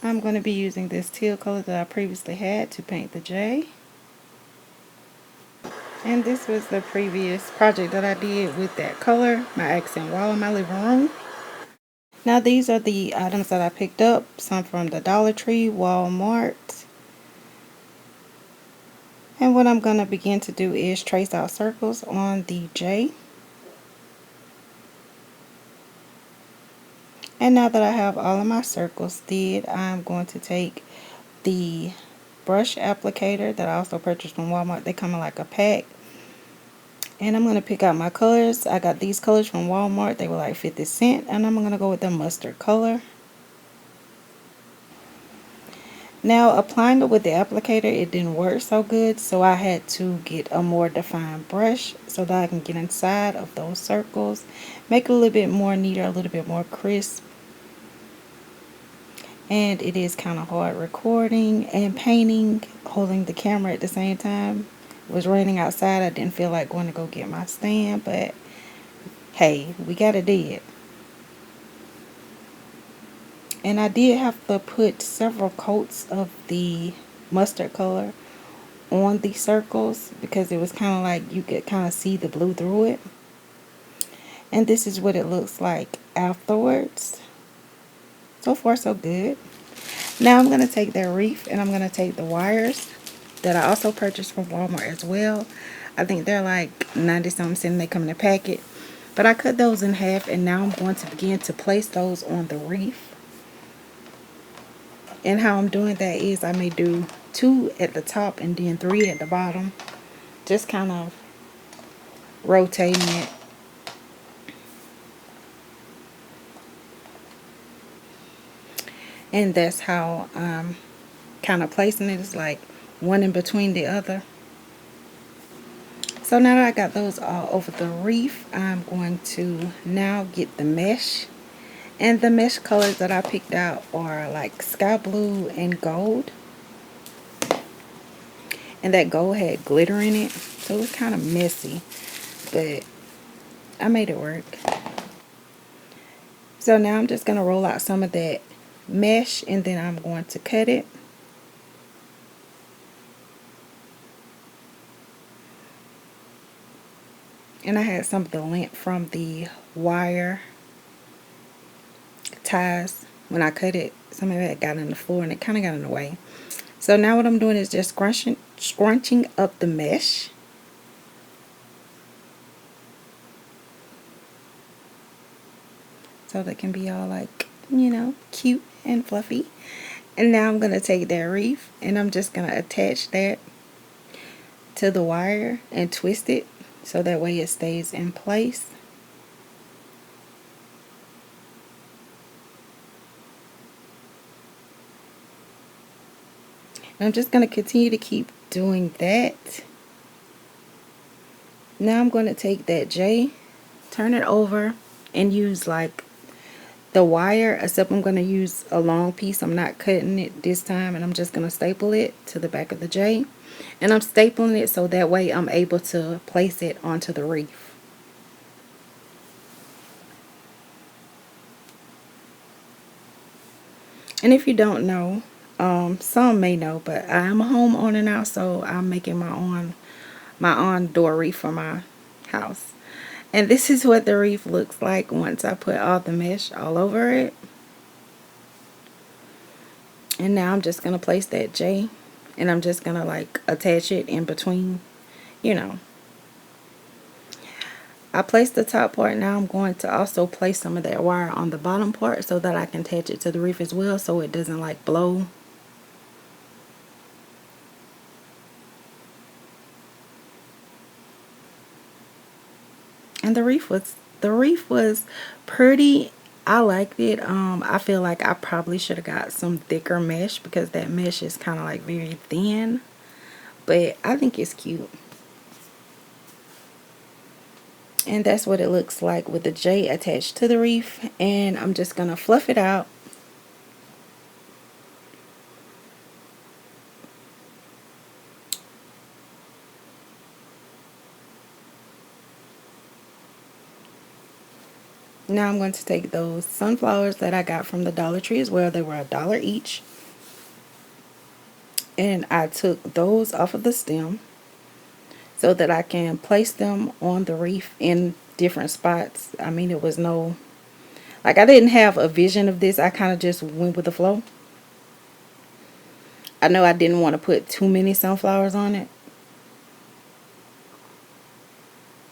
I'm going to be using this teal color that I previously had to paint the J. And this was the previous project that I did with that color, my accent wall in my living room. Now these are the items that I picked up, some from the Dollar Tree, Walmart. And what I'm going to begin to do is trace out circles on the J. And now that I have all of my circles did, I'm going to take the brush applicator that I also purchased from Walmart. They come in like a pack. And I'm going to pick out my colors. I got these colors from Walmart. They were like 50 cents. And I'm going to go with the mustard color. Now applying it with the applicator, it didn't work so good. So I had to get a more defined brush so that I can get inside of those circles. Make it a little bit more neater, a little bit more crisp. And it is kind of hard recording and painting, holding the camera at the same time. It was raining outside. I didn't feel like going to go get my stand, but hey, we got it did. And I did have to put several coats of the mustard color on the circles because it was kind of like you could kind of see the blue through it. And this is what it looks like afterwards. So far so good. Now I'm going to take that wreath and I'm going to take the wires that I also purchased from Walmart as well. I think they're like 90 something cents. They come in a packet. But I cut those in half and now I'm going to begin to place those on the wreath. And how I'm doing that is I may do 2 at the top and then 3 at the bottom. Just kind of rotating it. And that's how I'm kind of placing it. It's like one in between the other. So now that I got those all over the wreath, I'm going to now get the mesh. And the mesh colors that I picked out are like sky blue and gold. And that gold had glitter in it. So it was kind of messy. But I made it work. So now I'm just going to roll out some of that mesh and then I'm going to cut it. And I had some of the lint from the wire ties when I cut it. Some of it got in the floor and it kind of got in the way. So now what I'm doing is just scrunching up the mesh. So that can be all like, you know, cute and fluffy. And now I'm going to take that wreath and I'm just going to attach that to the wire and twist it so that way it stays in place. And I'm just going to continue to keep doing that. Now I'm going to take that J, turn it over and use like the wire, except I'm going to use a long piece. I'm not cutting it this time and I'm just going to staple it to the back of the J. And I'm stapling it so that way I'm able to place it onto the wreath. And if you don't know, some may know, but I am a homeowner now, so I'm making my own door wreath for my house. And this is what the wreath looks like once I put all the mesh all over it. And now I'm just going to place that J and I'm just going to like attach it in between, you know. I placed the top part. Now I'm going to also place some of that wire on the bottom part so that I can attach it to the wreath as well so it doesn't like blow. And the wreath was pretty. I liked it. I feel like I probably should have got some thicker mesh because that mesh is kind of like very thin. But I think it's cute. And that's what it looks like with the J attached to the wreath. And I'm just going to fluff it out. Now I'm going to take those sunflowers that I got from the Dollar Tree as well. They were $1 each. And I took those off of the stem so that I can place them on the wreath in different spots. I mean, it was no, like, I didn't have a vision of this. I kind of just went with the flow. I know I didn't want to put too many sunflowers on it,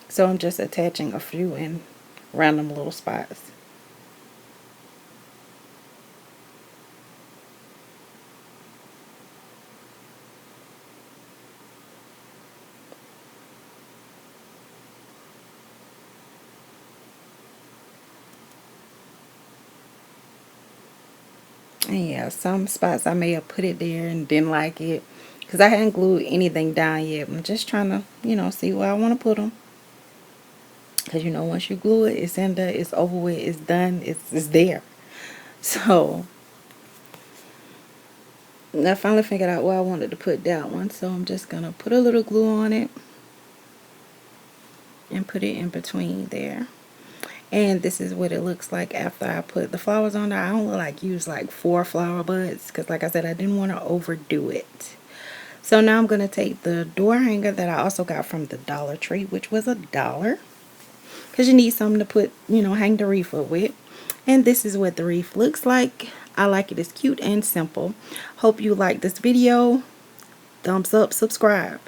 so I'm just attaching a few in random little spots. And yeah, some spots I may have put it there and didn't like it because I hadn't glued anything down yet. I'm just trying to, see where I want to put them. Because, once you glue it, it's in there, it's over with, it's done, it's there. So, I finally figured out where I wanted to put that one. So, I'm just going to put a little glue on it and put it in between there. And this is what it looks like after I put the flowers on there. I only use like 4 flower buds because, like I said, I didn't want to overdo it. So now I'm going to take the door hanger that I also got from the Dollar Tree, which was $1. Because you need something to put, hang the wreath up with. And this is what the wreath looks like. I like it. It's cute and simple. Hope you like this video. Thumbs up, subscribe.